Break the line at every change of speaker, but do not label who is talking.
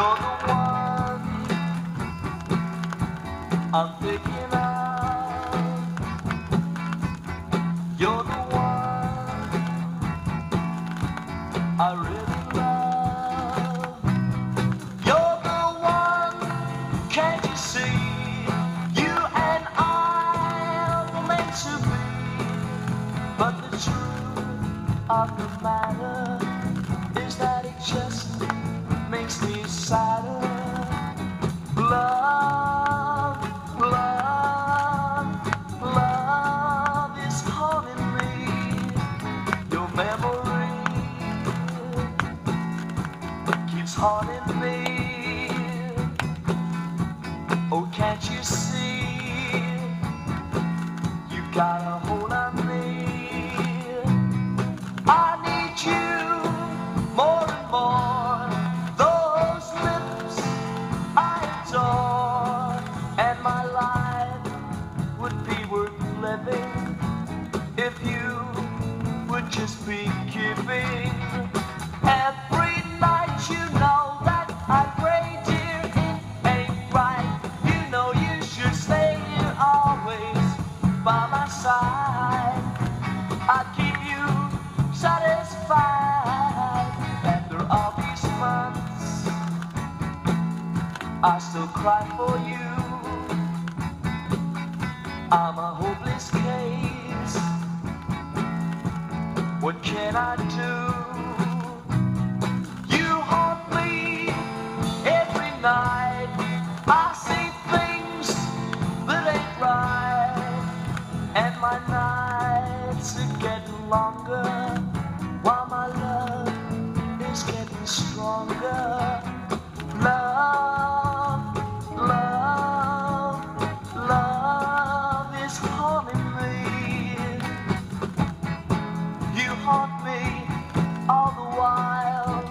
You're the one I'm thinking of. You're the one I really love. You're the one, can't you see? You and I were meant to be. But the truth of the matter is that it just makes me sadder. Love, love, love is haunting me. Your memory keeps haunting me. Oh, can't you see? You got a hold on me. I need you more and more. Those lips I adore, and my life would be worth living if you would just be giving. Every night you know that I pray, dear, it ain't right. You know you should stay here always by my side. I'd keep you satisfied. After all these months, I still cry for you. I'm a hopeless case. What can I do? You haunt me every night. I see things that ain't right, and my nights are getting longer, while my love is getting stronger. Love, love, love is haunting me. You haunt me all the while.